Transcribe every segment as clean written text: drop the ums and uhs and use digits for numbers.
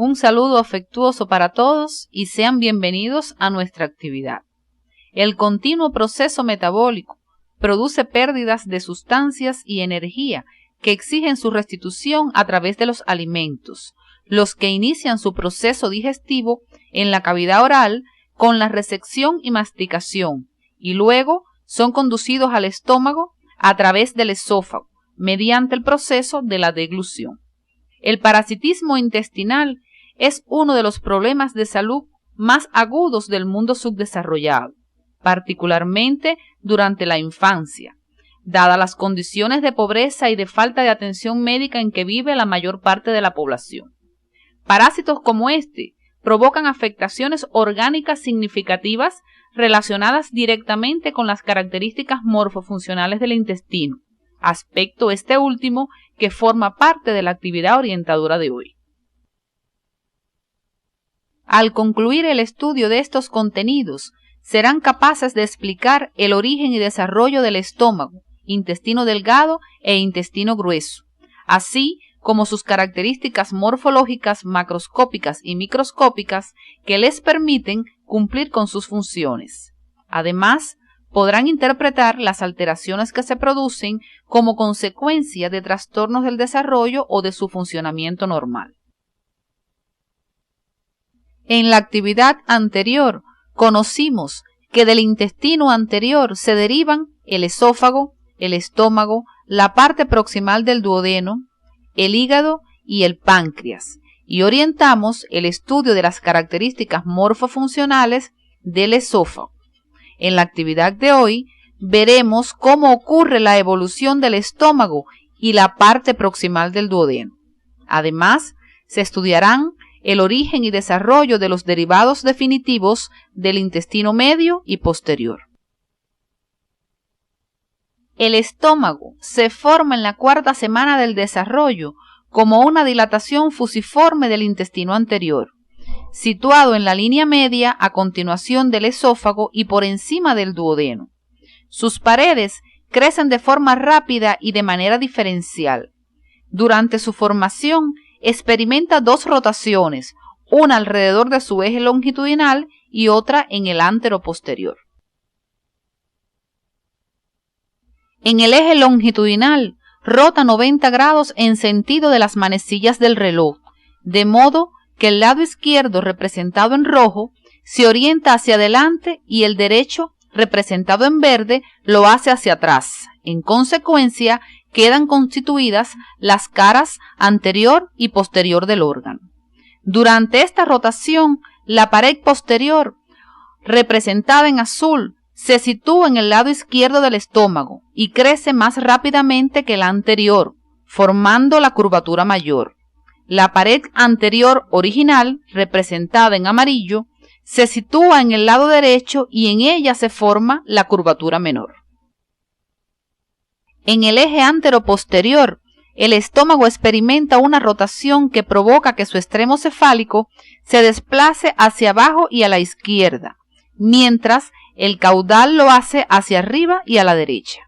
Un saludo afectuoso para todos y sean bienvenidos a nuestra actividad. El continuo proceso metabólico produce pérdidas de sustancias y energía que exigen su restitución a través de los alimentos, los que inician su proceso digestivo en la cavidad oral con la resección y masticación, y luego son conducidos al estómago a través del esófago, mediante el proceso de la deglución. El parasitismo intestinal es uno de los problemas de salud más agudos del mundo subdesarrollado, particularmente durante la infancia, dadas las condiciones de pobreza y de falta de atención médica en que vive la mayor parte de la población. Parásitos como este provocan afectaciones orgánicas significativas relacionadas directamente con las características morfofuncionales del intestino, aspecto este último que forma parte de la actividad orientadora de hoy. Al concluir el estudio de estos contenidos, serán capaces de explicar el origen y desarrollo del estómago, intestino delgado e intestino grueso, así como sus características morfológicas macroscópicas y microscópicas que les permiten cumplir con sus funciones. Además, podrán interpretar las alteraciones que se producen como consecuencia de trastornos del desarrollo o de su funcionamiento normal. En la actividad anterior, conocimos que del intestino anterior se derivan el esófago, el estómago, la parte proximal del duodeno, el hígado y el páncreas, y orientamos el estudio de las características morfofuncionales del esófago. En la actividad de hoy veremos cómo ocurre la evolución del estómago y la parte proximal del duodeno. Además, se estudiarán el origen y desarrollo de los derivados definitivos del intestino medio y posterior. El estómago se forma en la cuarta semana del desarrollo como una dilatación fusiforme del intestino anterior, situado en la línea media a continuación del esófago y por encima del duodeno. Sus paredes crecen de forma rápida y de manera diferencial. Durante su formación, experimenta dos rotaciones, una alrededor de su eje longitudinal y otra en el anteroposterior. En el eje longitudinal, rota 90 grados en sentido de las manecillas del reloj, de modo que el lado izquierdo, representado en rojo, se orienta hacia adelante y el derecho, representado en verde, lo hace hacia atrás. En consecuencia, quedan constituidas las caras anterior y posterior del órgano. Durante esta rotación, la pared posterior, representada en azul, se sitúa en el lado izquierdo del estómago y crece más rápidamente que la anterior, formando la curvatura mayor. La pared anterior original, representada en amarillo, se sitúa en el lado derecho y en ella se forma la curvatura menor. En el eje anteroposterior, el estómago experimenta una rotación que provoca que su extremo cefálico se desplace hacia abajo y a la izquierda, mientras el caudal lo hace hacia arriba y a la derecha.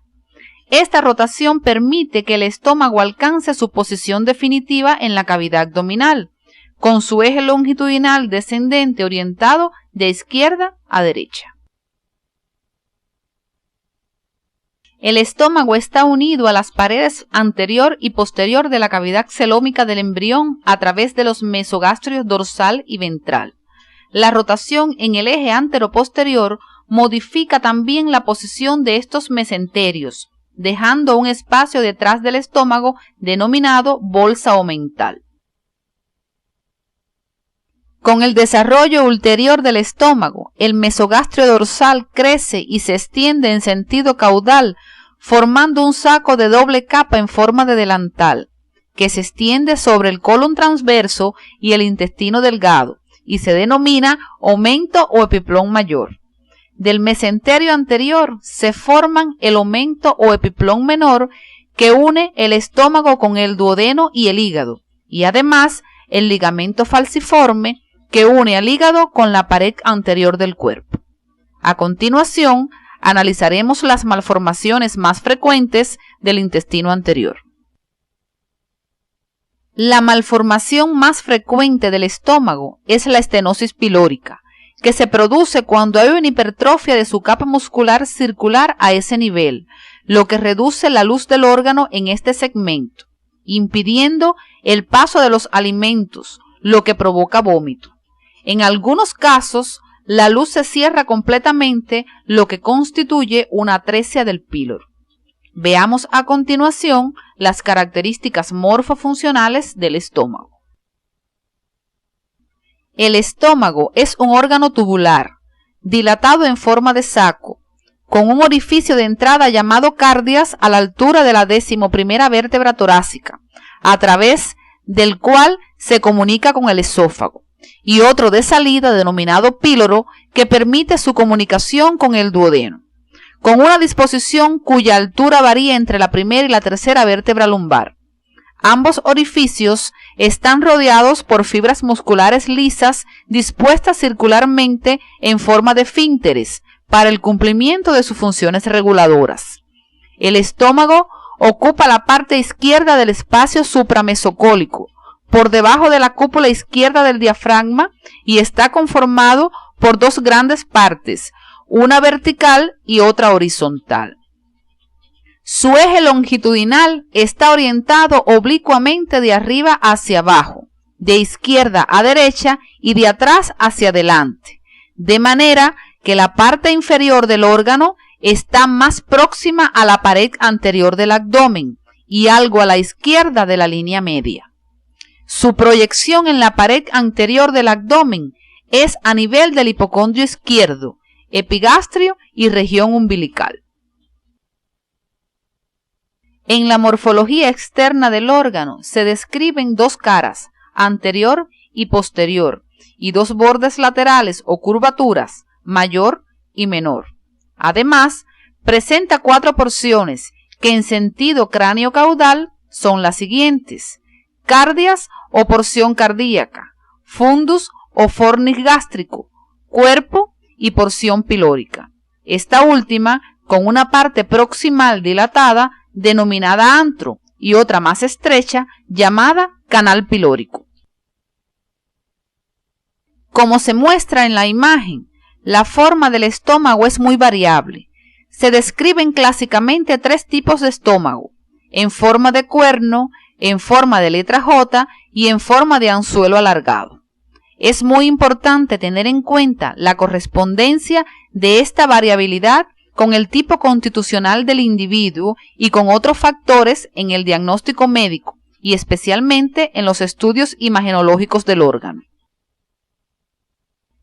Esta rotación permite que el estómago alcance su posición definitiva en la cavidad abdominal, con su eje longitudinal descendente orientado de izquierda a derecha. El estómago está unido a las paredes anterior y posterior de la cavidad celómica del embrión a través de los mesogástrios dorsal y ventral. La rotación en el eje anteroposterior modifica también la posición de estos mesenterios, dejando un espacio detrás del estómago denominado bolsa omental. Con el desarrollo ulterior del estómago, el mesogastrio dorsal crece y se extiende en sentido caudal, formando un saco de doble capa en forma de delantal, que se extiende sobre el colon transverso y el intestino delgado, y se denomina omento o epiplón mayor. Del mesenterio anterior se forman el omento o epiplón menor, que une el estómago con el duodeno y el hígado, y además el ligamento falciforme, que une al hígado con la pared anterior del cuerpo. A continuación, analizaremos las malformaciones más frecuentes del intestino anterior. La malformación más frecuente del estómago es la estenosis pilórica, que se produce cuando hay una hipertrofia de su capa muscular circular a ese nivel, lo que reduce la luz del órgano en este segmento, impidiendo el paso de los alimentos, lo que provoca vómito. En algunos casos, la luz se cierra completamente, lo que constituye una atresia del píloro. Veamos a continuación las características morfofuncionales del estómago. El estómago es un órgano tubular, dilatado en forma de saco, con un orificio de entrada llamado cardias a la altura de la 11ª vértebra torácica, a través del cual se comunica con el esófago, y otro de salida denominado píloro que permite su comunicación con el duodeno, con una disposición cuya altura varía entre la 1ª y la 3ª vértebra lumbar. Ambos orificios están rodeados por fibras musculares lisas dispuestas circularmente en forma de esfínteres para el cumplimiento de sus funciones reguladoras. El estómago ocupa la parte izquierda del espacio supramesocólico, por debajo de la cúpula izquierda del diafragma, y está conformado por dos grandes partes, una vertical y otra horizontal. Su eje longitudinal está orientado oblicuamente de arriba hacia abajo, de izquierda a derecha y de atrás hacia adelante, de manera que la parte inferior del órgano está más próxima a la pared anterior del abdomen y algo a la izquierda de la línea media. Su proyección en la pared anterior del abdomen es a nivel del hipocondrio izquierdo, epigastrio y región umbilical. En la morfología externa del órgano se describen dos caras, anterior y posterior, y dos bordes laterales o curvaturas, mayor y menor. Además, presenta 4 porciones que en sentido cráneo-caudal son las siguientes: cardias o porción cardíaca, fundus o fornix gástrico, cuerpo y porción pilórica. Esta última con una parte proximal dilatada denominada antro y otra más estrecha llamada canal pilórico. Como se muestra en la imagen, la forma del estómago es muy variable. Se describen clásicamente 3 tipos de estómago: en forma de cuerno, en forma de letra J y en forma de anzuelo alargado. Es muy importante tener en cuenta la correspondencia de esta variabilidad con el tipo constitucional del individuo y con otros factores en el diagnóstico médico y especialmente en los estudios imagenológicos del órgano.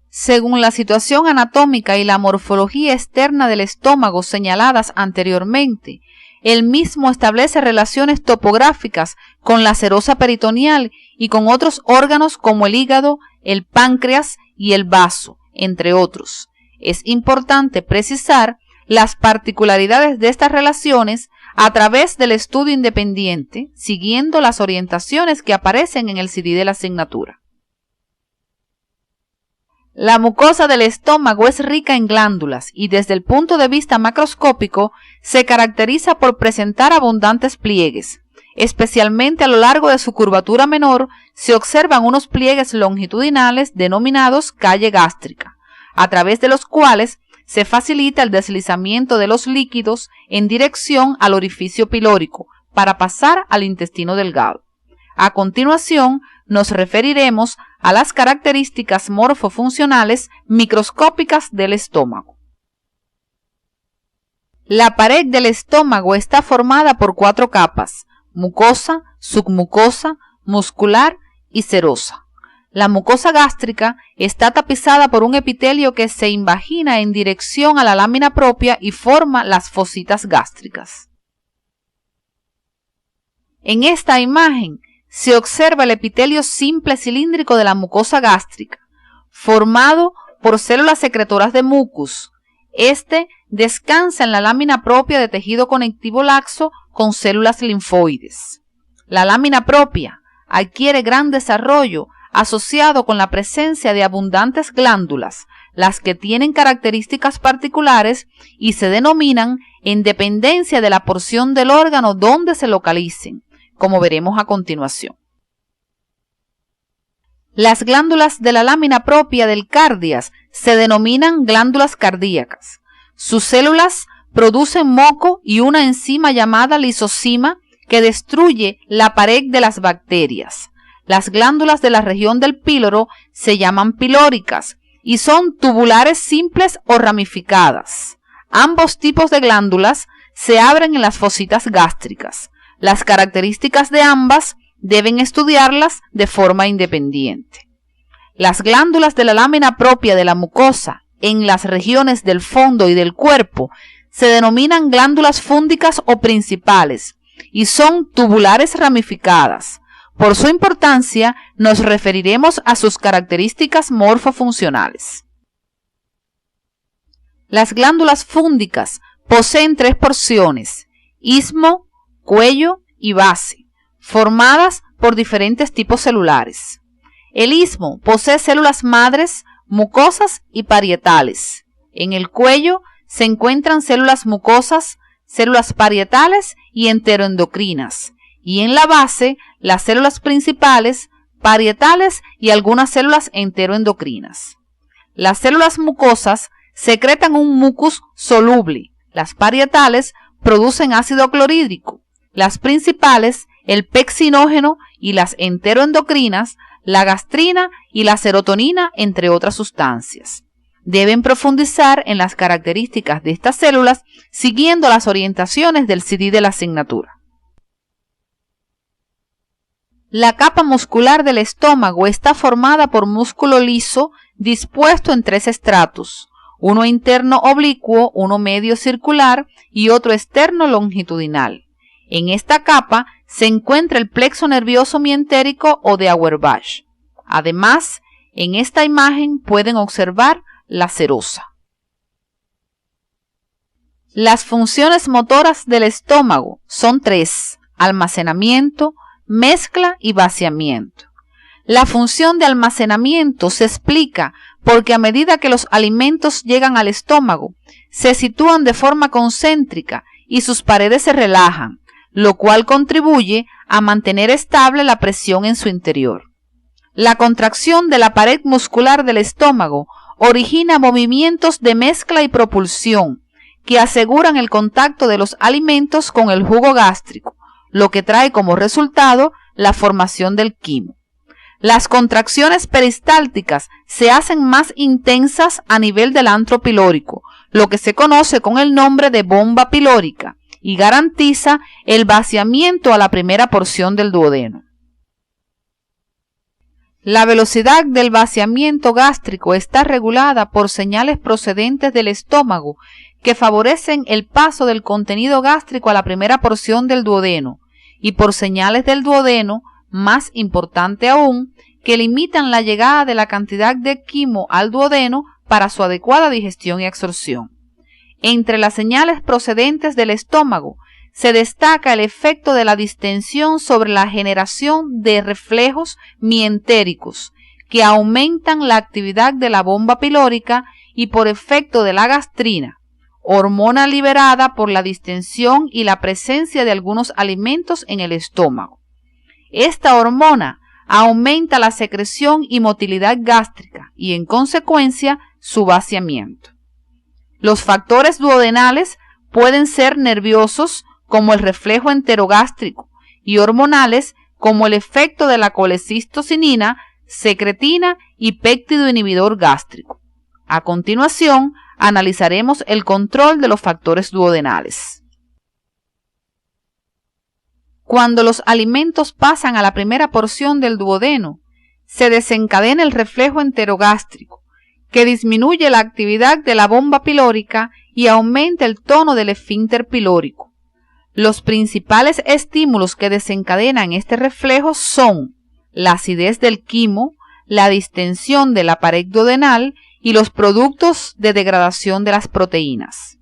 Según la situación anatómica y la morfología externa del estómago señaladas anteriormente, el mismo establece relaciones topográficas con la serosa peritoneal y con otros órganos como el hígado, el páncreas y el vaso, entre otros. Es importante precisar las particularidades de estas relaciones a través del estudio independiente, siguiendo las orientaciones que aparecen en el CD de la asignatura. La mucosa del estómago es rica en glándulas y desde el punto de vista macroscópico se caracteriza por presentar abundantes pliegues. Especialmente a lo largo de su curvatura menor se observan unos pliegues longitudinales denominados calle gástrica, a través de los cuales se facilita el deslizamiento de los líquidos en dirección al orificio pilórico para pasar al intestino delgado. A continuación, nos referiremos a las características morfofuncionales microscópicas del estómago. La pared del estómago está formada por 4 capas: mucosa, submucosa, muscular y serosa. La mucosa gástrica está tapizada por un epitelio que se invagina en dirección a la lámina propia y forma las fositas gástricas. En esta imagen se observa el epitelio simple cilíndrico de la mucosa gástrica, formado por células secretoras de mucus. Este descansa en la lámina propia de tejido conectivo laxo con células linfoides. La lámina propia adquiere gran desarrollo asociado con la presencia de abundantes glándulas, las que tienen características particulares y se denominan en dependencia de la porción del órgano donde se localicen, como veremos a continuación. Las glándulas de la lámina propia del cárdias se denominan glándulas cardíacas. Sus células producen moco y una enzima llamada lisocima que destruye la pared de las bacterias. Las glándulas de la región del píloro se llaman pilóricas y son tubulares simples o ramificadas. Ambos tipos de glándulas se abren en las fositas gástricas. Las características de ambas deben estudiarlas de forma independiente. Las glándulas de la lámina propia de la mucosa en las regiones del fondo y del cuerpo se denominan glándulas fúndicas o principales y son tubulares ramificadas. Por su importancia, nos referiremos a sus características morfofuncionales. Las glándulas fúndicas poseen 3 porciones: istmo, cuello y base, formadas por diferentes tipos celulares. El istmo posee células madres, mucosas y parietales. En el cuello se encuentran células mucosas, células parietales y enteroendocrinas, y en la base las células principales, parietales y algunas células enteroendocrinas. Las células mucosas secretan un mucus soluble, las parietales producen ácido clorhídrico, las principales el pexinógeno y las enteroendocrinas la gastrina y la serotonina, entre otras sustancias. Deben profundizar en las características de estas células siguiendo las orientaciones del CD de la asignatura. La capa muscular del estómago está formada por músculo liso dispuesto en 3 estratos, uno interno oblicuo, uno medio circular y otro externo longitudinal. En esta capa se encuentra el plexo nervioso mientérico o de Auerbach. Además, en esta imagen pueden observar la serosa. Las funciones motoras del estómago son 3: almacenamiento, mezcla y vaciamiento. La función de almacenamiento se explica porque a medida que los alimentos llegan al estómago, se sitúan de forma concéntrica y sus paredes se relajan, lo cual contribuye a mantener estable la presión en su interior. La contracción de la pared muscular del estómago origina movimientos de mezcla y propulsión que aseguran el contacto de los alimentos con el jugo gástrico, lo que trae como resultado la formación del quimo. Las contracciones peristálticas se hacen más intensas a nivel del antro pilórico, lo que se conoce con el nombre de bomba pilórica, y garantiza el vaciamiento a la primera porción del duodeno. La velocidad del vaciamiento gástrico está regulada por señales procedentes del estómago que favorecen el paso del contenido gástrico a la primera porción del duodeno y por señales del duodeno, más importante aún, que limitan la llegada de la cantidad de quimo al duodeno para su adecuada digestión y absorción. Entre las señales procedentes del estómago se destaca el efecto de la distensión sobre la generación de reflejos mientéricos que aumentan la actividad de la bomba pilórica y por efecto de la gastrina, hormona liberada por la distensión y la presencia de algunos alimentos en el estómago. Esta hormona aumenta la secreción y motilidad gástrica y en consecuencia su vaciamiento. Los factores duodenales pueden ser nerviosos como el reflejo enterogástrico y hormonales como el efecto de la colecistocinina, secretina y péptido inhibidor gástrico. A continuación, analizaremos el control de los factores duodenales. Cuando los alimentos pasan a la primera porción del duodeno, se desencadena el reflejo enterogástrico, que disminuye la actividad de la bomba pilórica y aumenta el tono del esfínter pilórico. Los principales estímulos que desencadenan este reflejo son la acidez del quimo, la distensión de la pared duodenal y los productos de degradación de las proteínas.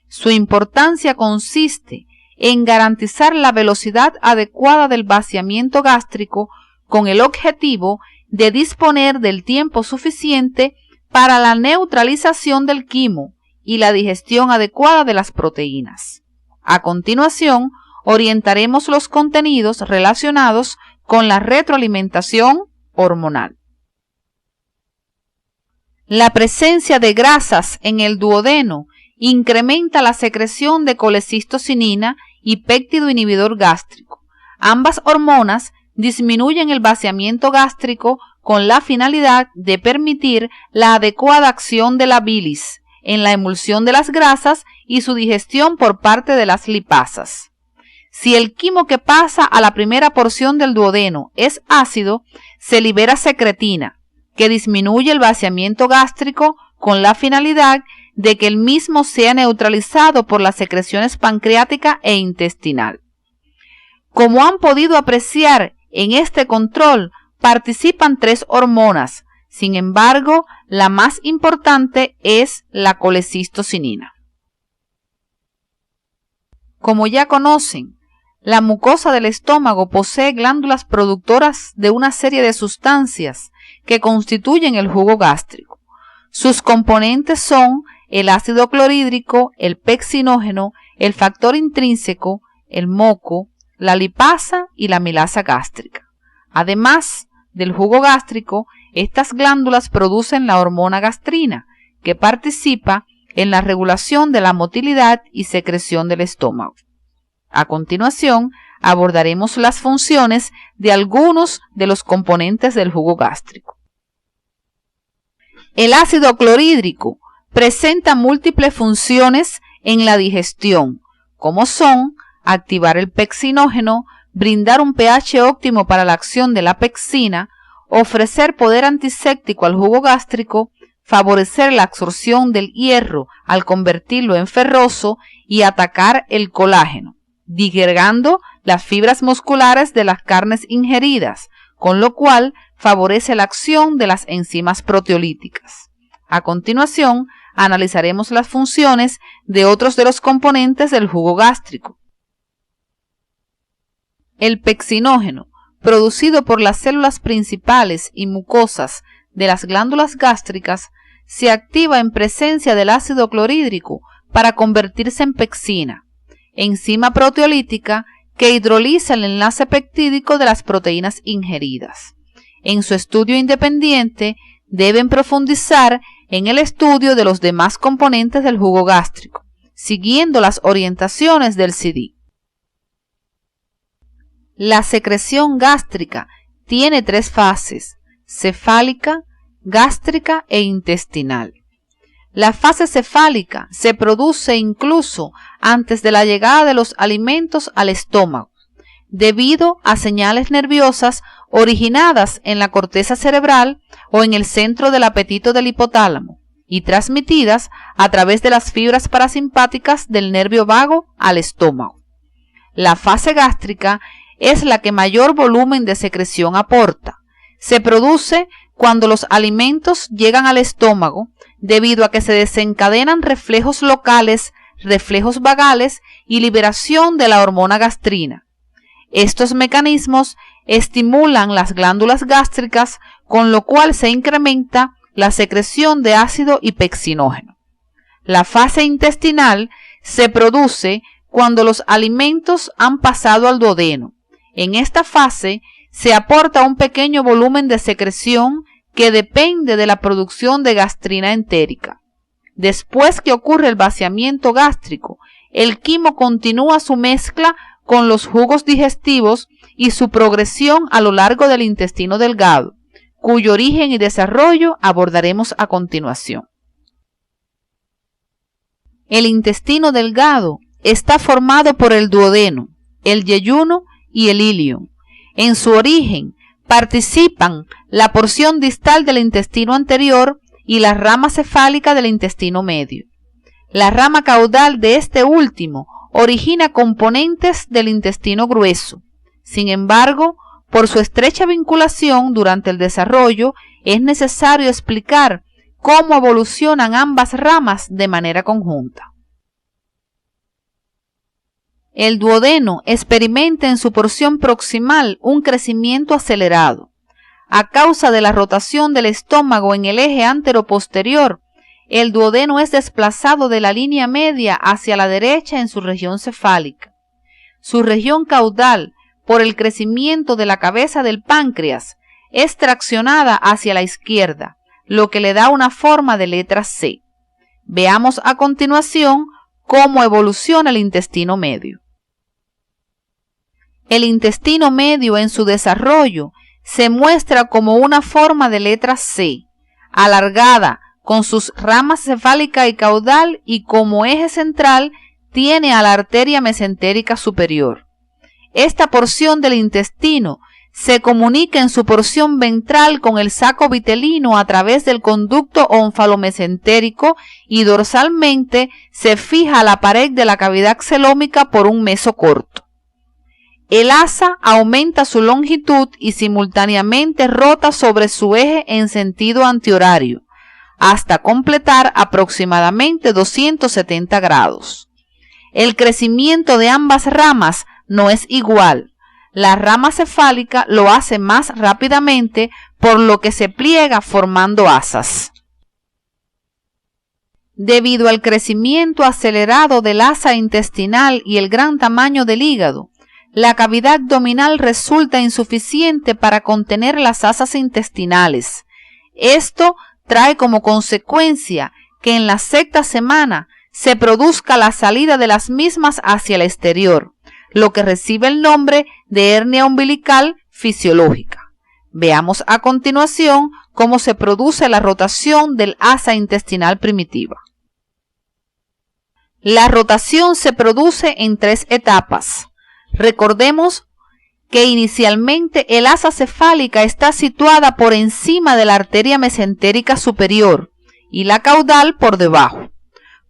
Su importancia consiste en garantizar la velocidad adecuada del vaciamiento gástrico con el objetivo de disponer del tiempo suficiente para la neutralización del quimo y la digestión adecuada de las proteínas. A continuación, orientaremos los contenidos relacionados con la retroalimentación hormonal. La presencia de grasas en el duodeno incrementa la secreción de colecistocinina y péptido inhibidor gástrico. Ambas hormonas disminuyen el vaciamiento gástrico con la finalidad de permitir la adecuada acción de la bilis en la emulsión de las grasas y su digestión por parte de las lipasas. Si el quimo que pasa a la primera porción del duodeno es ácido, se libera secretina, que disminuye el vaciamiento gástrico con la finalidad de que el mismo sea neutralizado por las secreciones pancreática e intestinal. Como han podido apreciar, en este control participan 3 hormonas. Sin embargo, la más importante es la colecistocinina. Como ya conocen, la mucosa del estómago posee glándulas productoras de una serie de sustancias que constituyen el jugo gástrico. Sus componentes son el ácido clorhídrico, el peccinógeno, el factor intrínseco, el moco, la lipasa y la milasa gástrica. Además del jugo gástrico, estas glándulas producen la hormona gastrina, que participa en la regulación de la motilidad y secreción del estómago. A continuación, abordaremos las funciones de algunos de los componentes del jugo gástrico. El ácido clorhídrico presenta múltiples funciones en la digestión, como son activar el peccinógeno, brindar un pH óptimo para la acción de la pectina, ofrecer poder antiséptico al jugo gástrico, favorecer la absorción del hierro al convertirlo en ferroso y atacar el colágeno, digregando las fibras musculares de las carnes ingeridas, con lo cual favorece la acción de las enzimas proteolíticas. A continuación, analizaremos las funciones de otros de los componentes del jugo gástrico. El peccinógeno, producido por las células principales y mucosas de las glándulas gástricas, se activa en presencia del ácido clorhídrico para convertirse en pectina, enzima proteolítica que hidroliza el enlace peptídico de las proteínas ingeridas. En su estudio independiente, deben profundizar en el estudio de los demás componentes del jugo gástrico, siguiendo las orientaciones del CD. La secreción gástrica tiene 3 fases: cefálica, gástrica e intestinal. La fase cefálica se produce incluso antes de la llegada de los alimentos al estómago, debido a señales nerviosas originadas en la corteza cerebral o en el centro del apetito del hipotálamo y transmitidas a través de las fibras parasimpáticas del nervio vago al estómago. La fase gástrica es la que mayor volumen de secreción aporta. Se produce cuando los alimentos llegan al estómago, debido a que se desencadenan reflejos locales, reflejos vagales y liberación de la hormona gastrina. Estos mecanismos estimulan las glándulas gástricas, con lo cual se incrementa la secreción de ácido y peccinógeno. La fase intestinal se produce cuando los alimentos han pasado al duodeno. En esta fase se aporta un pequeño volumen de secreción que depende de la producción de gastrina entérica. Después que ocurre el vaciamiento gástrico, el quimo continúa su mezcla con los jugos digestivos y su progresión a lo largo del intestino delgado, cuyo origen y desarrollo abordaremos a continuación. El intestino delgado está formado por el duodeno, el yeyuno y el ilion. En su origen participan la porción distal del intestino anterior y la rama cefálica del intestino medio. La rama caudal de este último origina componentes del intestino grueso. Sin embargo, por su estrecha vinculación durante el desarrollo, es necesario explicar cómo evolucionan ambas ramas de manera conjunta. El duodeno experimenta en su porción proximal un crecimiento acelerado. A causa de la rotación del estómago en el eje anteroposterior, el duodeno es desplazado de la línea media hacia la derecha en su región cefálica. Su región caudal, por el crecimiento de la cabeza del páncreas, es traccionada hacia la izquierda, lo que le da una forma de letra C. Veamos a continuación cómo evoluciona el intestino medio. El intestino medio en su desarrollo se muestra como una forma de letra C, alargada, con sus ramas cefálica y caudal, y como eje central tiene a la arteria mesentérica superior. Esta porción del intestino se comunica en su porción ventral con el saco vitelino a través del conducto onfalomesentérico y dorsalmente se fija a la pared de la cavidad celómica por un mesocorto. El asa aumenta su longitud y simultáneamente rota sobre su eje en sentido antihorario, hasta completar aproximadamente 270 grados. El crecimiento de ambas ramas no es igual. La rama cefálica lo hace más rápidamente, por lo que se pliega formando asas. Debido al crecimiento acelerado del asa intestinal y el gran tamaño del hígado, la cavidad abdominal resulta insuficiente para contener las asas intestinales. Esto trae como consecuencia que en la sexta semana se produzca la salida de las mismas hacia el exterior, lo que recibe el nombre de hernia umbilical fisiológica. Veamos a continuación cómo se produce la rotación del asa intestinal primitiva. La rotación se produce en 3 etapas. Recordemos que inicialmente el asa cefálica está situada por encima de la arteria mesentérica superior y la caudal por debajo.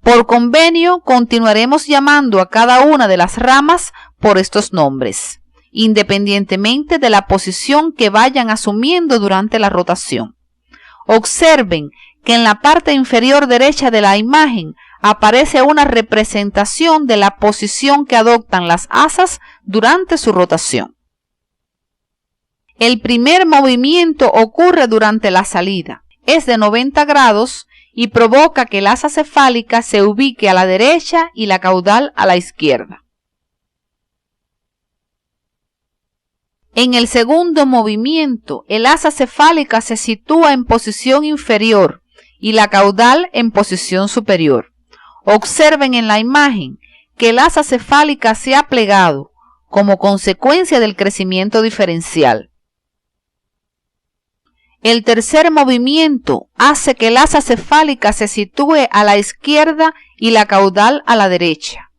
Por convenio, continuaremos llamando a cada una de las ramas por estos nombres, independientemente de la posición que vayan asumiendo durante la rotación. Observen que en la parte inferior derecha de la imagen aparece una representación de la posición que adoptan las asas durante su rotación. El primer movimiento ocurre durante la salida, es de 90 grados y provoca que el asa cefálica se ubique a la derecha y la caudal a la izquierda. En el segundo movimiento, el asa cefálica se sitúa en posición inferior y la caudal en posición superior. Observen en la imagen que el asa cefálica se ha plegado como consecuencia del crecimiento diferencial. El tercer movimiento hace que el asa cefálica se sitúe a la izquierda y la caudal a la derecha.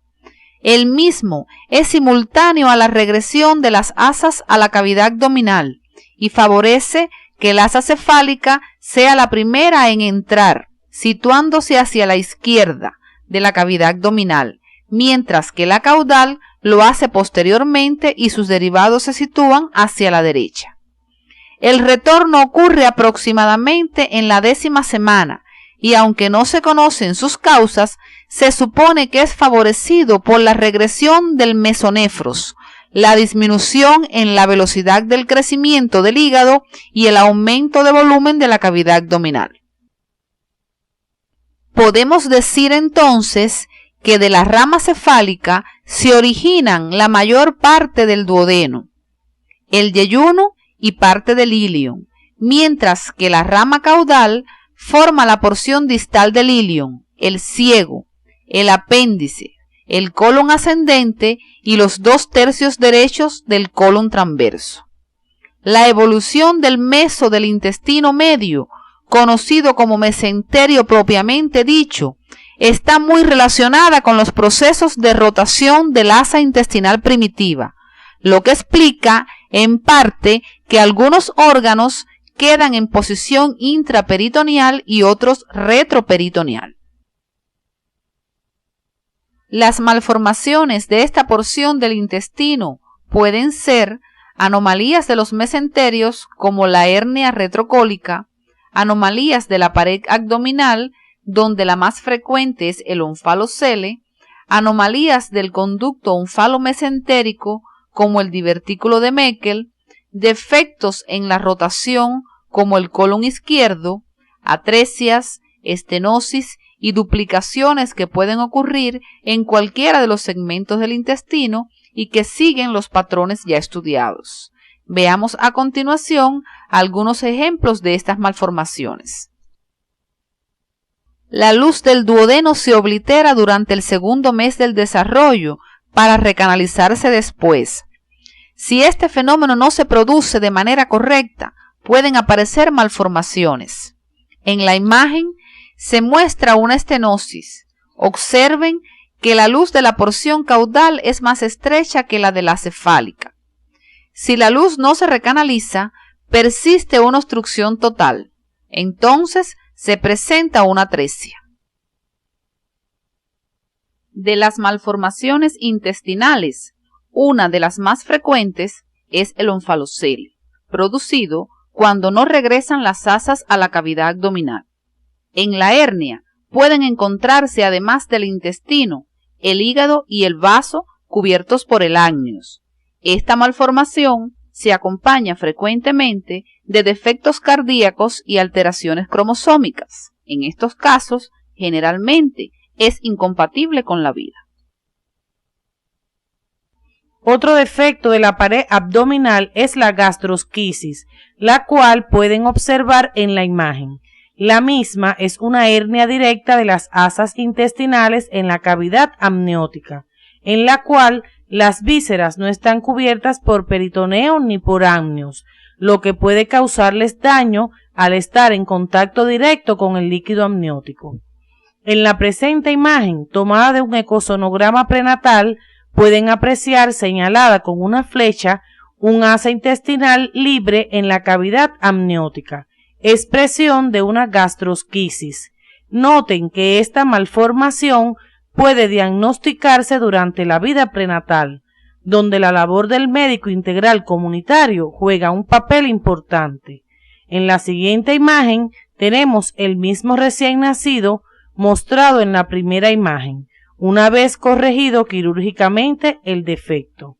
El mismo es simultáneo a la regresión de las asas a la cavidad abdominal y favorece que el asa cefálica sea la primera en entrar, situándose hacia la izquierda de la cavidad abdominal, mientras que la caudal lo hace posteriormente y sus derivados se sitúan hacia la derecha. El retorno ocurre aproximadamente en la 10ª semana y aunque no se conocen sus causas, se supone que es favorecido por la regresión del mesonefros, la disminución en la velocidad del crecimiento del hígado y el aumento de volumen de la cavidad abdominal. Podemos decir entonces que de la rama cefálica se originan la mayor parte del duodeno, el yeyuno y parte del ilion, mientras que la rama caudal forma la porción distal del ilion, el ciego, el apéndice, el colon ascendente y los 2/3 derechos del colon transverso. La evolución del meso del intestino medio, conocido como mesenterio propiamente dicho, está muy relacionada con los procesos de rotación del asa intestinal primitiva, lo que explica en parte que algunos órganos quedan en posición intraperitoneal y otros retroperitoneal. Las malformaciones de esta porción del intestino pueden ser anomalías de los mesenterios como la hernia retrocólica, anomalías de la pared abdominal donde la más frecuente es el onfalocele, anomalías del conducto onfalomesentérico como el divertículo de Meckel, defectos en la rotación como el colon izquierdo, atresias, estenosis y duplicaciones que pueden ocurrir en cualquiera de los segmentos del intestino y que siguen los patrones ya estudiados. Veamos a continuación algunos ejemplos de estas malformaciones. la luz del duodeno se oblitera durante el segundo mes del desarrollo para recanalizarse después. Si este fenómeno no se produce de manera correcta, pueden aparecer malformaciones. En la imagen se muestra una estenosis. Observen que la luz de la porción caudal es más estrecha que la de la cefálica. Si la luz no se recanaliza, persiste una obstrucción total. Entonces se presenta una atresia. De las malformaciones intestinales, una de las más frecuentes es el onfalocele, producido cuando no regresan las asas a la cavidad abdominal. En la hernia pueden encontrarse, además del intestino, el hígado y el vaso cubiertos por el ágneos. Esta malformación se acompaña frecuentemente de defectos cardíacos y alteraciones cromosómicas. En estos casos, generalmente, es incompatible con la vida. Otro defecto de la pared abdominal es la gastrosquisis, la cual pueden observar en la imagen. La misma es una hernia directa de las asas intestinales en la cavidad amniótica, en la cual las vísceras no están cubiertas por peritoneo ni por amnios, lo que puede causarles daño al estar en contacto directo con el líquido amniótico. En la presente imagen, tomada de un ecosonograma prenatal, pueden apreciar señalada con una flecha un asa intestinal libre en la cavidad amniótica, expresión de una gastrosquisis. Noten que esta malformación puede diagnosticarse durante la vida prenatal, donde la labor del médico integral comunitario juega un papel importante. En la siguiente imagen tenemos el mismo recién nacido mostrado en la primera imagen, una vez corregido quirúrgicamente el defecto.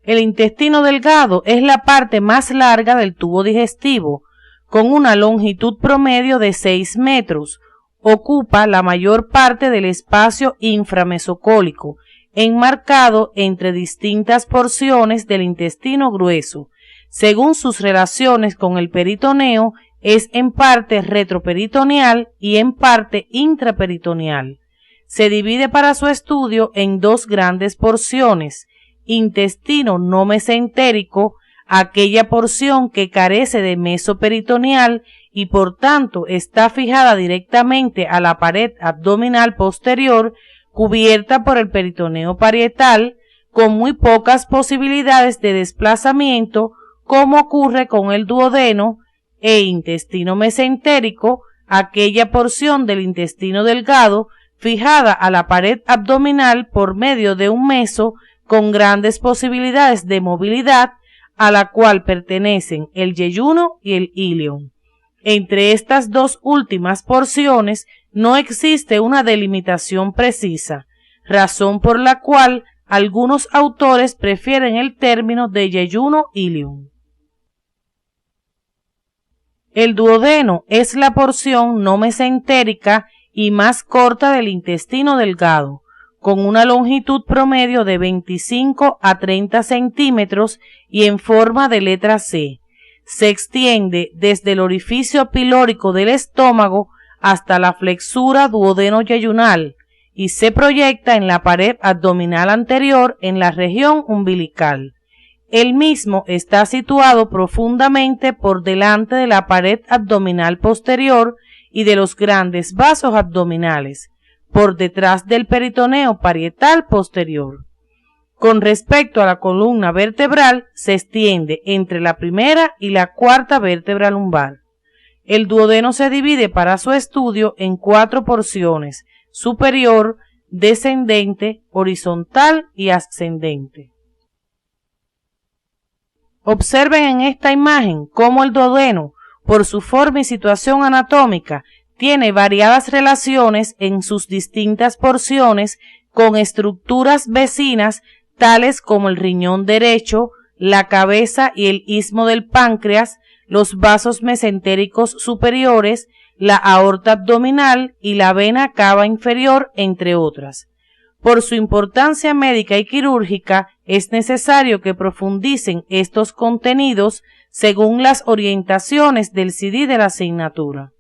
El intestino delgado es la parte más larga del tubo digestivo, con una longitud promedio de 6 metros. Ocupa la mayor parte del espacio inframesocólico, enmarcado entre distintas porciones del intestino grueso. Según sus relaciones con el peritoneo, es en parte retroperitoneal y en parte intraperitoneal. Se divide para su estudio en dos grandes porciones: intestino no mesentérico, aquella porción que carece de mesoperitoneal y por tanto está fijada directamente a la pared abdominal posterior, cubierta por el peritoneo parietal, con muy pocas posibilidades de desplazamiento, como ocurre con el duodeno, e intestino mesentérico, aquella porción del intestino delgado fijada a la pared abdominal por medio de un meso con grandes posibilidades de movilidad, a la cual pertenecen el yeyuno y el íleon. Entre estas dos últimas porciones no existe una delimitación precisa, razón por la cual algunos autores prefieren el término de yeyuno-íleon. El duodeno es la porción no mesentérica y más corta del intestino delgado, con una longitud promedio de 25 a 30 centímetros y en forma de letra C. Se extiende desde el orificio pilórico del estómago hasta la flexura duodeno-yeyunal y se proyecta en la pared abdominal anterior en la región umbilical. El mismo está situado profundamente por delante de la pared abdominal posterior y de los grandes vasos abdominales, por detrás del peritoneo parietal posterior. Con respecto a la columna vertebral, se extiende entre la primera y la cuarta vértebra lumbar. El duodeno se divide para su estudio en 4 porciones: superior, descendente, horizontal y ascendente. Observen en esta imagen cómo el duodeno, por su forma y situación anatómica, tiene variadas relaciones en sus distintas porciones con estructuras vecinas tales como el riñón derecho, la cabeza y el istmo del páncreas, los vasos mesentéricos superiores, la aorta abdominal y la vena cava inferior, entre otras. Por su importancia médica y quirúrgica, es necesario que profundicen estos contenidos según las orientaciones del CD de la asignatura.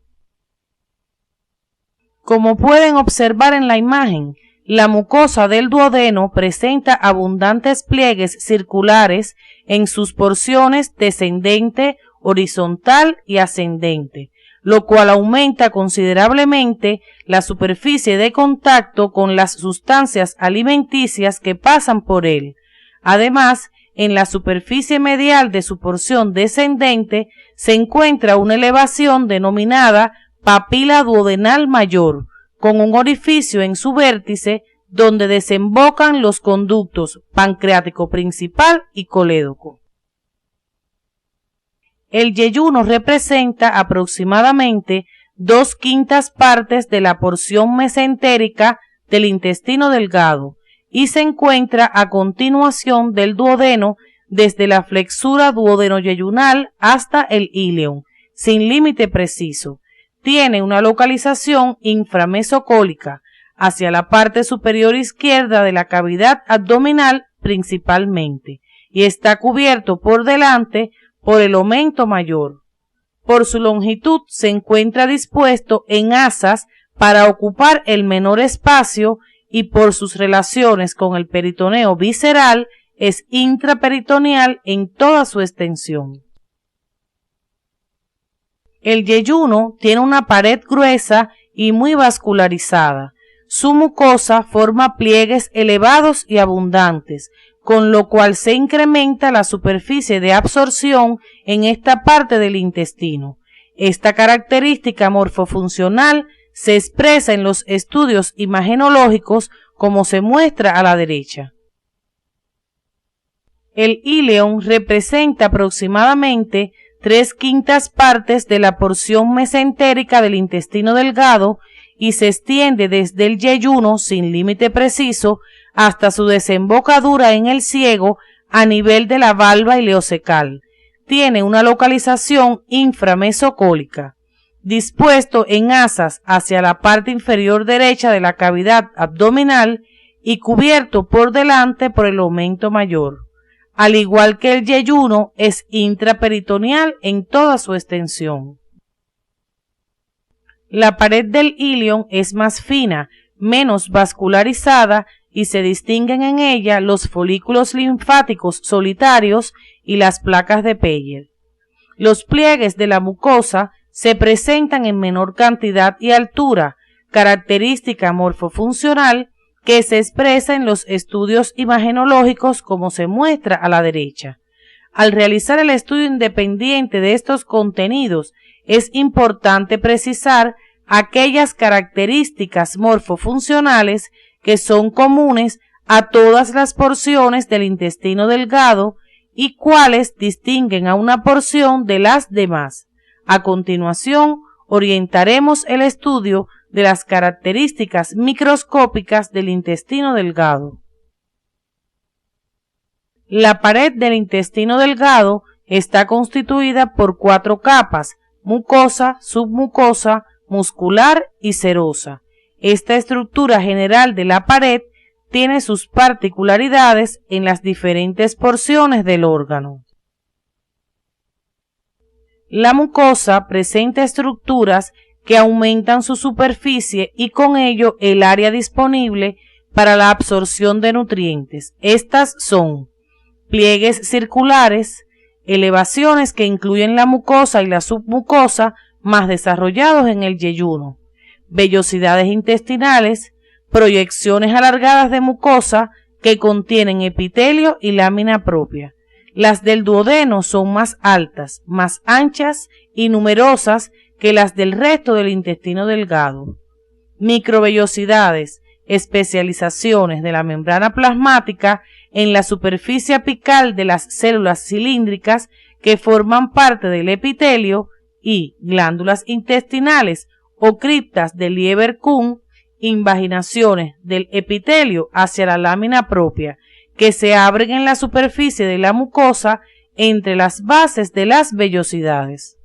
Como pueden observar en la imagen, la mucosa del duodeno presenta abundantes pliegues circulares en sus porciones descendente, horizontal y ascendente, lo cual aumenta considerablemente la superficie de contacto con las sustancias alimenticias que pasan por él. Además, en la superficie medial de su porción descendente se encuentra una elevación denominada papila duodenal mayor, con un orificio en su vértice donde desembocan los conductos pancreático principal y colédoco. El yeyuno representa aproximadamente 2/5 partes de la porción mesentérica del intestino delgado y se encuentra a continuación del duodeno desde la flexura duodeno-yeyunal hasta el íleon, sin límite preciso. Tiene una localización inframesocólica hacia la parte superior izquierda de la cavidad abdominal principalmente y está cubierto por delante por el omento mayor. Por su longitud se encuentra dispuesto en asas para ocupar el menor espacio y por sus relaciones con el peritoneo visceral es intraperitoneal en toda su extensión. El yeyuno tiene una pared gruesa y muy vascularizada. Su mucosa forma pliegues elevados y abundantes, con lo cual se incrementa la superficie de absorción en esta parte del intestino. Esta característica morfofuncional se expresa en los estudios imagenológicos como se muestra a la derecha. El íleon representa aproximadamente 3/5 partes de la porción mesentérica del intestino delgado y se extiende desde el yeyuno sin límite preciso hasta su desembocadura en el ciego a nivel de la valva ileocecal. Tiene una localización inframesocólica, dispuesto en asas hacia la parte inferior derecha de la cavidad abdominal y cubierto por delante por el omento mayor. Al igual que el yeyuno, es intraperitoneal en toda su extensión. La pared del íleon es más fina, menos vascularizada y se distinguen en ella los folículos linfáticos solitarios y las placas de Peyer. Los pliegues de la mucosa se presentan en menor cantidad y altura, característica morfofuncional que se expresa en los estudios imagenológicos como se muestra a la derecha. Al realizar el estudio independiente de estos contenidos, es importante precisar aquellas características morfofuncionales que son comunes a todas las porciones del intestino delgado y cuáles distinguen a una porción de las demás. A continuación, orientaremos el estudio de las características microscópicas del intestino delgado. La pared del intestino delgado está constituida por 4 capas: mucosa, submucosa, muscular y serosa. Esta estructura general de la pared tiene sus particularidades en las diferentes porciones del órgano. La mucosa presenta estructuras que aumentan su superficie y con ello el área disponible para la absorción de nutrientes. Estas son pliegues circulares, elevaciones que incluyen la mucosa y la submucosa más desarrollados en el yeyuno, vellosidades intestinales, proyecciones alargadas de mucosa que contienen epitelio y lámina propia. Las del duodeno son más altas, más anchas y numerosas que las del resto del intestino delgado. Microvellosidades, especializaciones de la membrana plasmática en la superficie apical de las células cilíndricas que forman parte del epitelio y glándulas intestinales o criptas de Lieberkühn, invaginaciones del epitelio hacia la lámina propia que se abren en la superficie de la mucosa entre las bases de las vellosidades.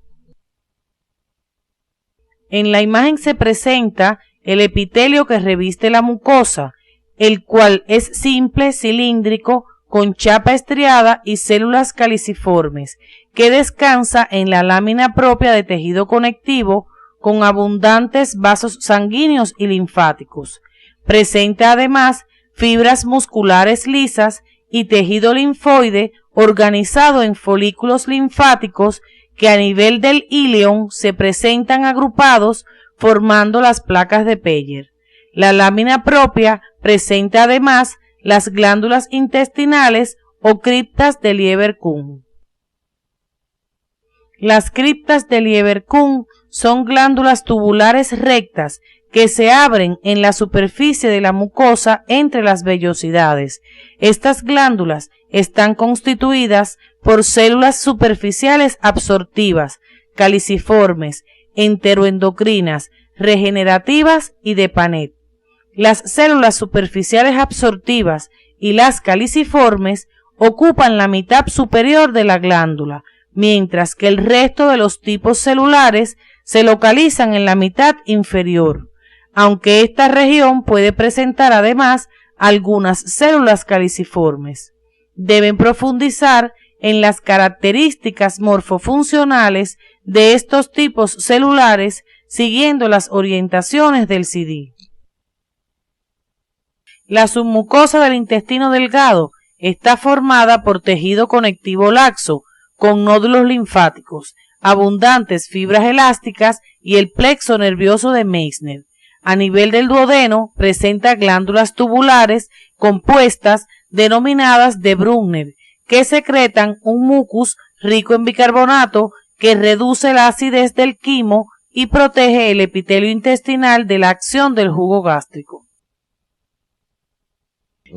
En la imagen se presenta el epitelio que reviste la mucosa, el cual es simple, cilíndrico, con chapa estriada y células caliciformes, que descansa en la lámina propia de tejido conectivo con abundantes vasos sanguíneos y linfáticos. Presenta además fibras musculares lisas y tejido linfoide organizado en folículos linfáticos que a nivel del íleon se presentan agrupados formando las placas de Peyer. La lámina propia presenta además las glándulas intestinales o criptas de Lieberkühn. Las criptas de Lieberkühn son glándulas tubulares rectas que se abren en la superficie de la mucosa entre las vellosidades. Estas glándulas están constituidas por células superficiales absortivas, caliciformes, enteroendocrinas, regenerativas y de Panet. Las células superficiales absortivas y las caliciformes ocupan la mitad superior de la glándula, mientras que el resto de los tipos celulares se localizan en la mitad inferior, aunque esta región puede presentar además algunas células caliciformes. Deben profundizar en las características morfofuncionales de estos tipos celulares siguiendo las orientaciones del CD. La submucosa del intestino delgado está formada por tejido conectivo laxo, con nódulos linfáticos, abundantes fibras elásticas y el plexo nervioso de Meissner. A nivel del duodeno presenta glándulas tubulares compuestas denominadas de Brunner, que secretan un mucus rico en bicarbonato que reduce la acidez del quimo y protege el epitelio intestinal de la acción del jugo gástrico.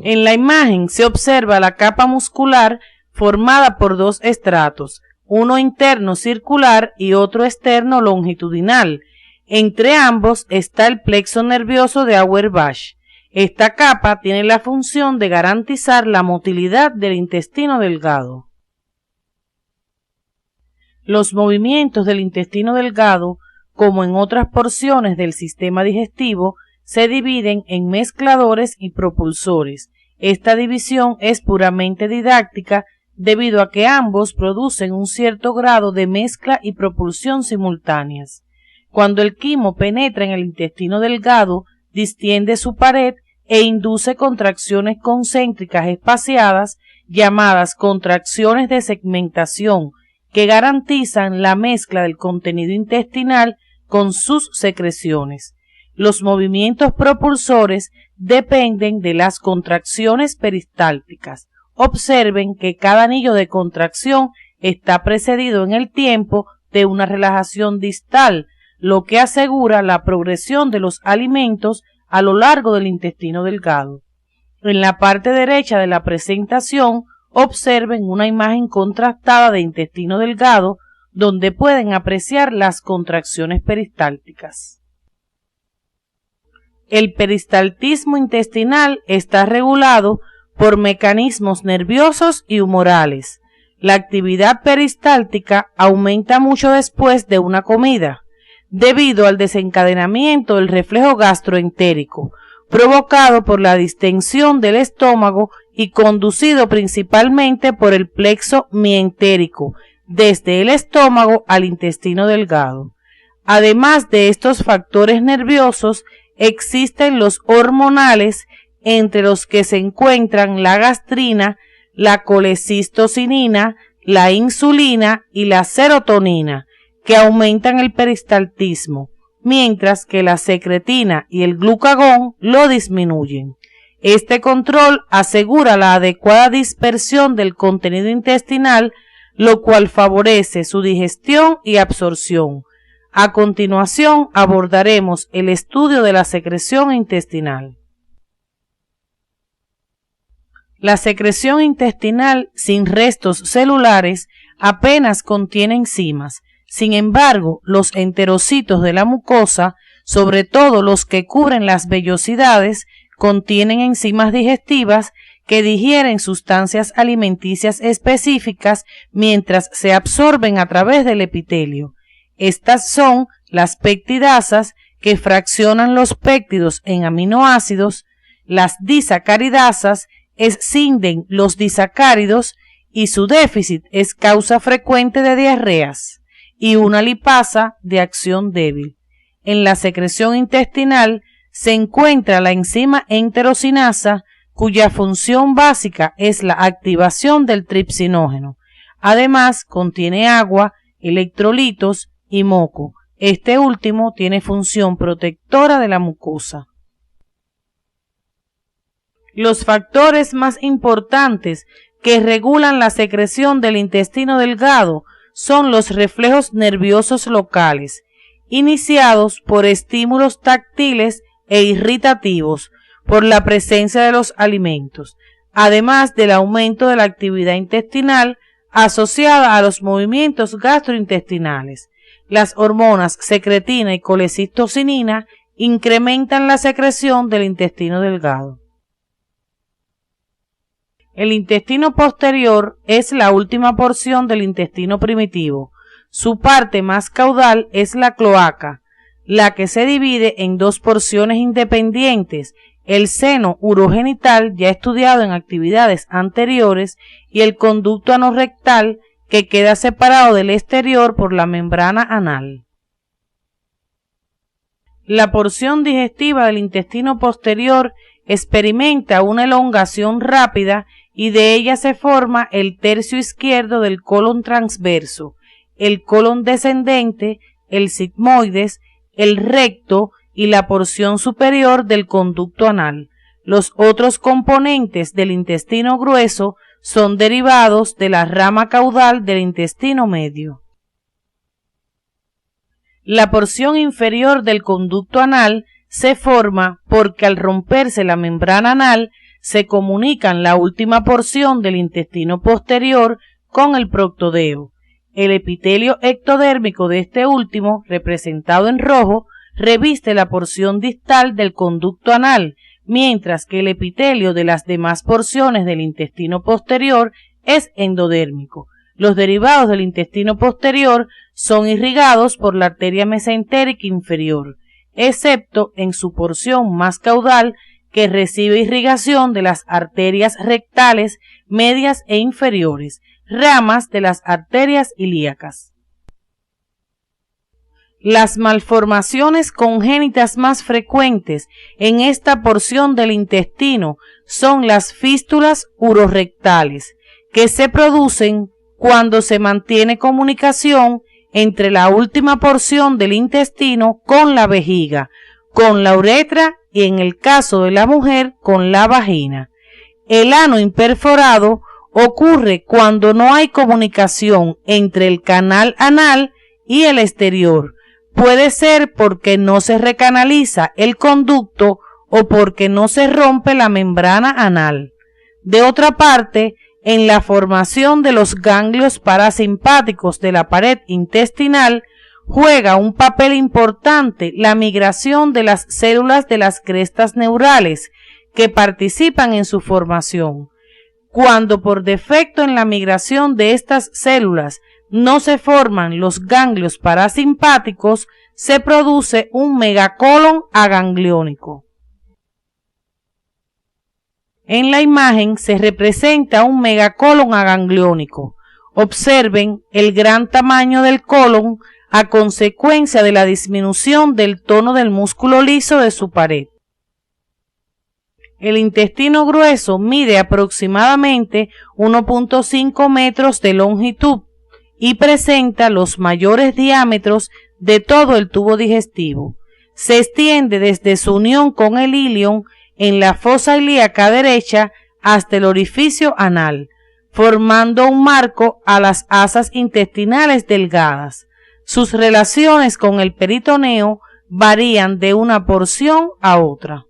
En la imagen se observa la capa muscular formada por dos estratos, uno interno circular y otro externo longitudinal. Entre ambos está el plexo nervioso de Auerbach. Esta capa tiene la función de garantizar la motilidad del intestino delgado. Los movimientos del intestino delgado, como en otras porciones del sistema digestivo, se dividen en mezcladores y propulsores. Esta división es puramente didáctica debido a que ambos producen un cierto grado de mezcla y propulsión simultáneas. Cuando el quimo penetra en el intestino delgado, distiende su pared e induce contracciones concéntricas espaciadas llamadas contracciones de segmentación que garantizan la mezcla del contenido intestinal con sus secreciones. Los movimientos propulsores dependen de las contracciones peristálticas. Observen que cada anillo de contracción está precedido en el tiempo de una relajación distal, lo que asegura la progresión de los alimentos a lo largo del intestino delgado. En la parte derecha de la presentación, observen una imagen contrastada de intestino delgado donde pueden apreciar las contracciones peristálticas. El peristaltismo intestinal está regulado por mecanismos nerviosos y humorales. La actividad peristáltica aumenta mucho después de una comida, debido al desencadenamiento del reflejo gastroentérico, provocado por la distensión del estómago y conducido principalmente por el plexo mientérico, desde el estómago al intestino delgado. Además de estos factores nerviosos, existen los hormonales, entre los que se encuentran la gastrina, la colecistocinina, la insulina y la serotonina, que aumentan el peristaltismo, mientras que la secretina y el glucagón lo disminuyen. Este control asegura la adecuada dispersión del contenido intestinal, lo cual favorece su digestión y absorción. A continuación abordaremos el estudio de la secreción intestinal. La secreción intestinal sin restos celulares apenas contiene enzimas. Sin embargo, los enterocitos de la mucosa, sobre todo los que cubren las vellosidades, contienen enzimas digestivas que digieren sustancias alimenticias específicas mientras se absorben a través del epitelio. Estas son las peptidasas, que fraccionan los péptidos en aminoácidos, las disacaridasas escinden los disacáridos y su déficit es causa frecuente de diarreas, y una lipasa de acción débil. en la secreción intestinal se encuentra la enzima enterocinasa, cuya función básica es la activación del tripsinógeno. Además, contiene agua, electrolitos y moco. Este último tiene función protectora de la mucosa. Los factores más importantes que regulan la secreción del intestino delgado son los reflejos nerviosos locales, iniciados por estímulos táctiles e irritativos por la presencia de los alimentos, además del aumento de la actividad intestinal asociada a los movimientos gastrointestinales. Las hormonas secretina y colecistocinina incrementan la secreción del intestino delgado. El intestino posterior es la última porción del intestino primitivo. Su parte más caudal es la cloaca, la que se divide en dos porciones independientes: el seno urogenital, ya estudiado en actividades anteriores, y el conducto anorrectal, que queda separado del exterior por la membrana anal. La porción digestiva del intestino posterior experimenta una elongación rápida y de ella se forma el tercio izquierdo del colon transverso, el colon descendente, el sigmoides, el recto y la porción superior del conducto anal. Los otros componentes del intestino grueso son derivados de la rama caudal del intestino medio. La porción inferior del conducto anal se forma porque al romperse la membrana anal se comunican la última porción del intestino posterior con el proctodeo. El epitelio ectodérmico de este último, representado en rojo, reviste la porción distal del conducto anal, mientras que el epitelio de las demás porciones del intestino posterior es endodérmico. Los derivados del intestino posterior son irrigados por la arteria mesentérica inferior, excepto en su porción más caudal, que recibe irrigación de las arterias rectales, medias e inferiores, ramas de las arterias ilíacas. Las malformaciones congénitas más frecuentes en esta porción del intestino son las fístulas urorectales, que se producen cuando se mantiene comunicación entre la última porción del intestino con la vejiga, con la uretra y, en el caso de la mujer, con la vagina. El ano imperforado ocurre cuando no hay comunicación entre el canal anal y el exterior. Puede ser porque no se recanaliza el conducto o porque no se rompe la membrana anal. De otra parte, en la formación de los ganglios parasimpáticos de la pared intestinal juega un papel importante la migración de las células de las crestas neurales que participan en su formación. Cuando por defecto en la migración de estas células no se forman los ganglios parasimpáticos, se produce un megacolon agangliónico. En la imagen se representa un megacolon agangliónico. Observen el gran tamaño del colon a consecuencia de la disminución del tono del músculo liso de su pared. El intestino grueso mide aproximadamente 1.5 metros de longitud y presenta los mayores diámetros de todo el tubo digestivo. Se extiende desde su unión con el ilion en la fosa ilíaca derecha hasta el orificio anal, formando un marco a las asas intestinales delgadas. Sus relaciones con el peritoneo varían de una porción a otra.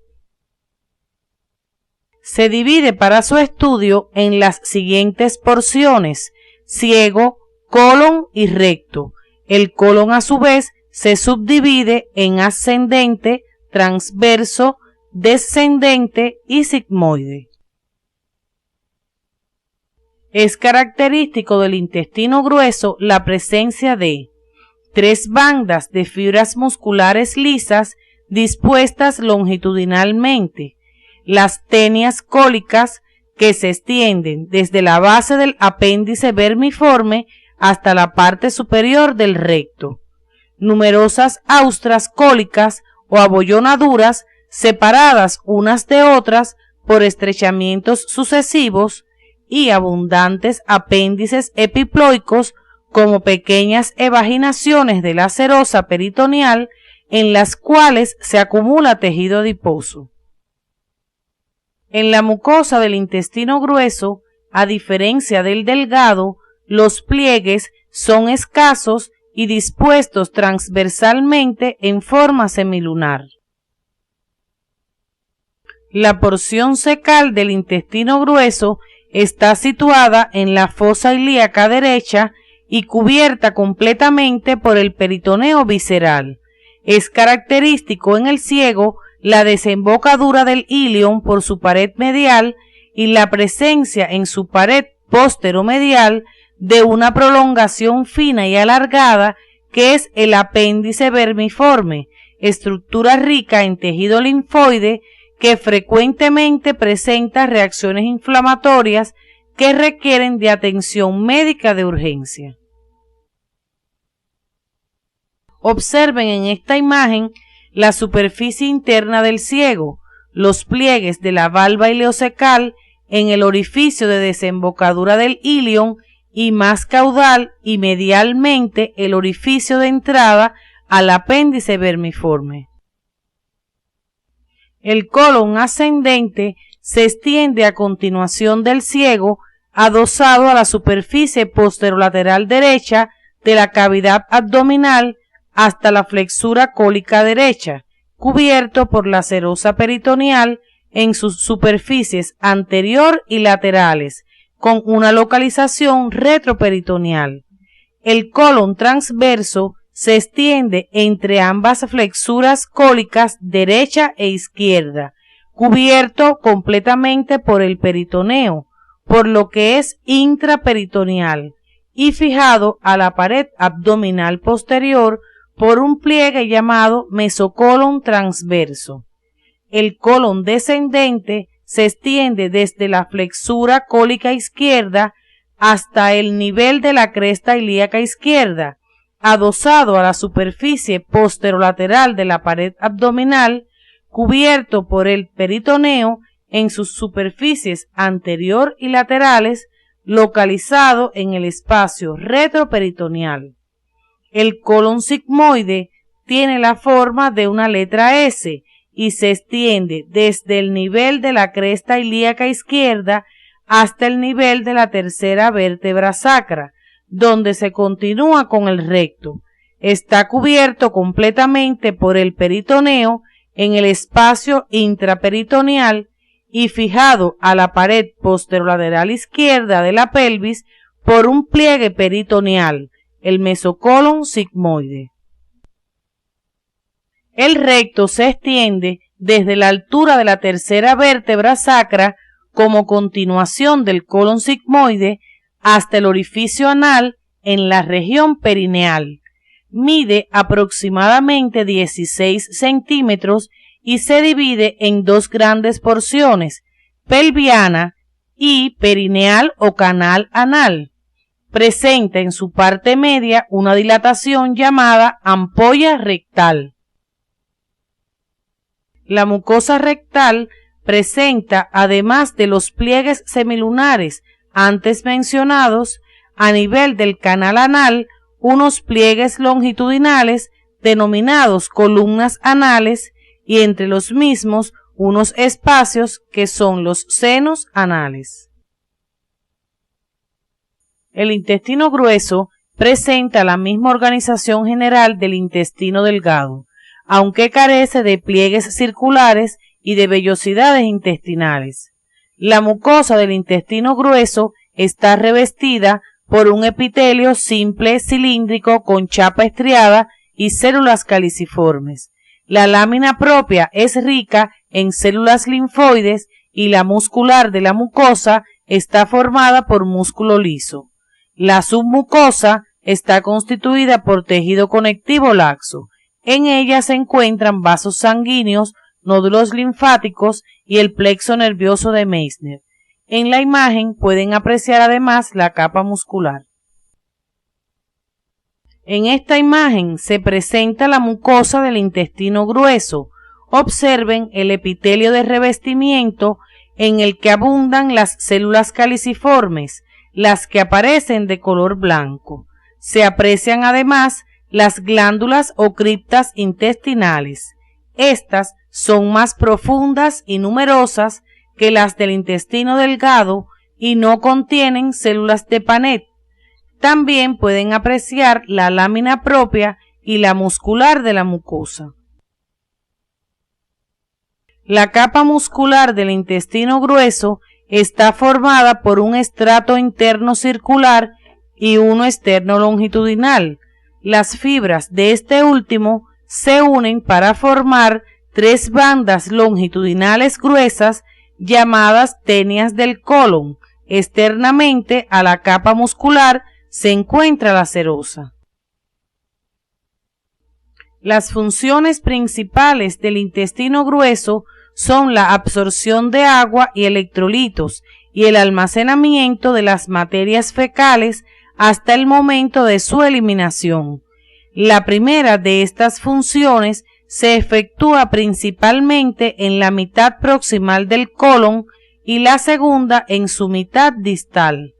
Se divide para su estudio en las siguientes porciones: ciego, colon y recto. El colon a su vez se subdivide en ascendente, transverso, descendente y sigmoide. Es característico del intestino grueso la presencia de 3 bandas de fibras musculares lisas dispuestas longitudinalmente, las tenias cólicas, que se extienden desde la base del apéndice vermiforme hasta la parte superior del recto, numerosas austras cólicas o abollonaduras separadas unas de otras por estrechamientos sucesivos y abundantes apéndices epiploicos como pequeñas evaginaciones de la serosa peritoneal en las cuales se acumula tejido adiposo. En la mucosa del intestino grueso, a diferencia del delgado, los pliegues son escasos y dispuestos transversalmente en forma semilunar. La porción cecal del intestino grueso está situada en la fosa ilíaca derecha y cubierta completamente por el peritoneo visceral. Es característico en el ciego la desembocadura del ilion por su pared medial y la presencia en su pared posteromedial de una prolongación fina y alargada que es el apéndice vermiforme, estructura rica en tejido linfoide que frecuentemente presenta reacciones inflamatorias que requieren de atención médica de urgencia. Observen en esta imagen la superficie interna del ciego, los pliegues de la valva ileocecal en el orificio de desembocadura del ilion y más caudal y medialmente el orificio de entrada al apéndice vermiforme. El colon ascendente se extiende a continuación del ciego, adosado a la superficie posterolateral derecha de la cavidad abdominal hasta la flexura cólica derecha, cubierto por la serosa peritoneal en sus superficies anterior y laterales, con una localización retroperitoneal. El colon transverso se extiende entre ambas flexuras cólicas derecha e izquierda, cubierto completamente por el peritoneo, por lo que es intraperitoneal, y fijado a la pared abdominal posterior por un pliegue llamado mesocolon transverso. El colon descendente se extiende desde la flexura cólica izquierda hasta el nivel de la cresta ilíaca izquierda, adosado a la superficie posterolateral de la pared abdominal, cubierto por el peritoneo en sus superficies anterior y laterales, localizado en el espacio retroperitoneal. El colon sigmoide tiene la forma de una letra S y se extiende desde el nivel de la cresta ilíaca izquierda hasta el nivel de la tercera vértebra sacra, donde se continúa con el recto. Está cubierto completamente por el peritoneo en el espacio intraperitoneal y fijado a la pared posterolateral izquierda de la pelvis por un pliegue peritoneal, el mesocolon sigmoide. El recto se extiende desde la altura de la tercera vértebra sacra como continuación del colon sigmoide hasta el orificio anal en la región perineal. Mide aproximadamente 16 centímetros y se divide en dos grandes porciones, pelviana y perineal o canal anal. Presenta en su parte media una dilatación llamada ampolla rectal. La mucosa rectal presenta, además de los pliegues semilunares antes mencionados, a nivel del canal anal, unos pliegues longitudinales denominados columnas anales y entre los mismos unos espacios que son los senos anales. El intestino grueso presenta la misma organización general del intestino delgado, aunque carece de pliegues circulares y de vellosidades intestinales. La mucosa del intestino grueso está revestida por un epitelio simple cilíndrico con chapa estriada y células caliciformes. La lámina propia es rica en células linfoides y la muscular de la mucosa está formada por músculo liso. La submucosa está constituida por tejido conectivo laxo. En ella se encuentran vasos sanguíneos, nódulos linfáticos y el plexo nervioso de Meissner. En la imagen pueden apreciar además la capa muscular. En esta imagen se presenta la mucosa del intestino grueso. Observen el epitelio de revestimiento en el que abundan las células caliciformes, las que aparecen de color blanco. Se aprecian además las glándulas o criptas intestinales. Estas son más profundas y numerosas que las del intestino delgado y no contienen células de Paneth. También pueden apreciar la lámina propia y la muscular de la mucosa. La capa muscular del intestino grueso está formada por un estrato interno circular y uno externo longitudinal. Las fibras de este último se unen para formar 3 bandas longitudinales gruesas llamadas tenias del colon. Externamente a la capa muscular se encuentra la serosa. Las funciones principales del intestino grueso son la absorción de agua y electrolitos y el almacenamiento de las materias fecales hasta el momento de su eliminación. La primera de estas funciones se efectúa principalmente en la mitad proximal del colon y la segunda en su mitad distal.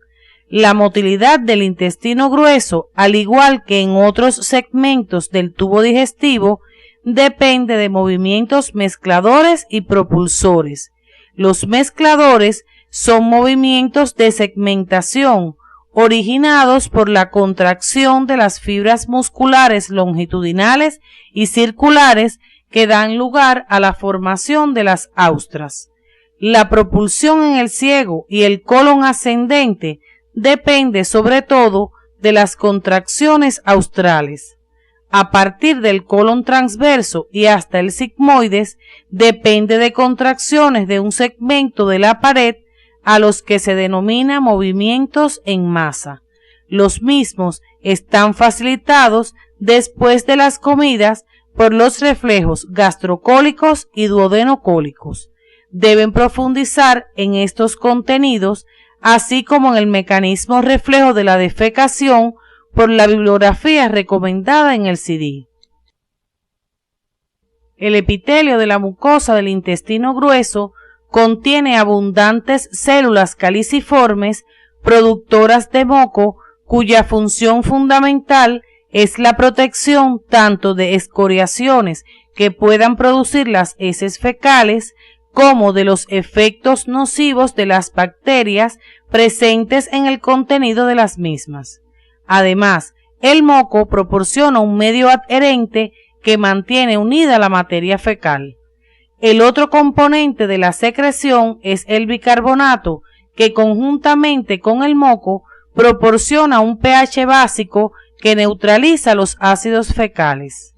La motilidad del intestino grueso, al igual que en otros segmentos del tubo digestivo, depende de movimientos mezcladores y propulsores. Los mezcladores son movimientos de segmentación originados por la contracción de las fibras musculares longitudinales y circulares que dan lugar a la formación de las austras. La propulsión en el ciego y el colon ascendente depende sobre todo de las contracciones australes. A partir del colon transverso y hasta el sigmoides depende de contracciones de un segmento de la pared a los que se denomina movimientos en masa. Los mismos están facilitados después de las comidas por los reflejos gastrocólicos y duodenocólicos. Deben profundizar en estos contenidos, así como en el mecanismo reflejo de la defecación por la bibliografía recomendada en el CD. El epitelio de la mucosa del intestino grueso contiene abundantes células caliciformes productoras de moco, cuya función fundamental es la protección tanto de escoriaciones que puedan producir las heces fecales, como de los efectos nocivos de las bacterias presentes en el contenido de las mismas. Además, el moco proporciona un medio adherente que mantiene unida la materia fecal. El otro componente de la secreción es el bicarbonato, que conjuntamente con el moco proporciona un pH básico que neutraliza los ácidos fecales.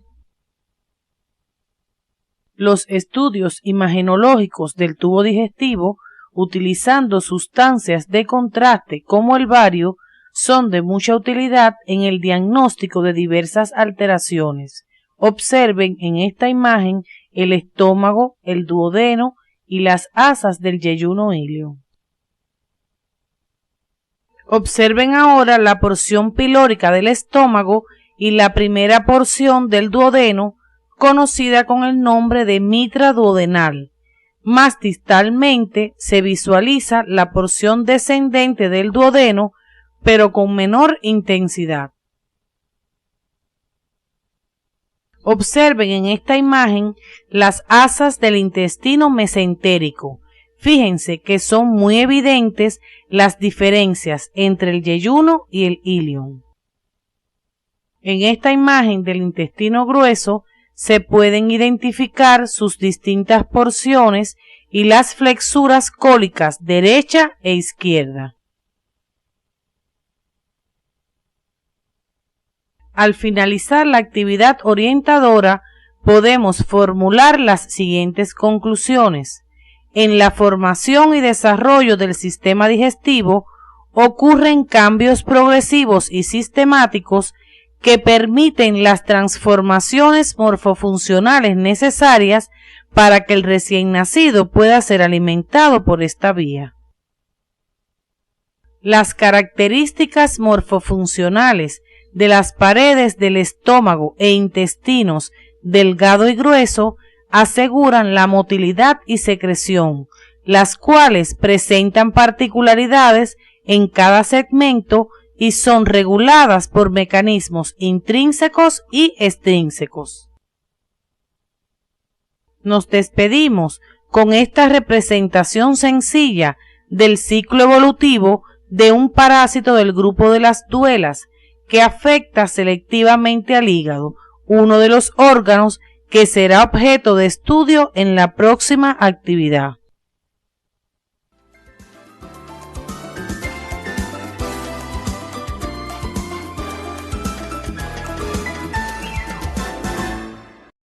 Los estudios imagenológicos del tubo digestivo, utilizando sustancias de contraste como el bario, son de mucha utilidad en el diagnóstico de diversas alteraciones. Observen en esta imagen el estómago, el duodeno y las asas del yeyuno ilio. Observen ahora la porción pilórica del estómago y la primera porción del duodeno, conocida con el nombre de mitra duodenal. Más distalmente se visualiza la porción descendente del duodeno, pero con menor intensidad. Observen en esta imagen las asas del intestino mesentérico. Fíjense que son muy evidentes las diferencias entre el yeyuno y el ilion. En esta imagen del intestino grueso se pueden identificar sus distintas porciones y las flexuras cólicas derecha e izquierda. Al finalizar la actividad orientadora, podemos formular las siguientes conclusiones. En la formación y desarrollo del sistema digestivo ocurren cambios progresivos y sistemáticos que permiten las transformaciones morfofuncionales necesarias para que el recién nacido pueda ser alimentado por esta vía. Las características morfofuncionales de las paredes del estómago e intestinos delgado y grueso aseguran la motilidad y secreción, las cuales presentan particularidades en cada segmento y son reguladas por mecanismos intrínsecos y extrínsecos. Nos despedimos con esta representación sencilla del ciclo evolutivo de un parásito del grupo de las duelas que afecta selectivamente al hígado, uno de los órganos que será objeto de estudio en la próxima actividad.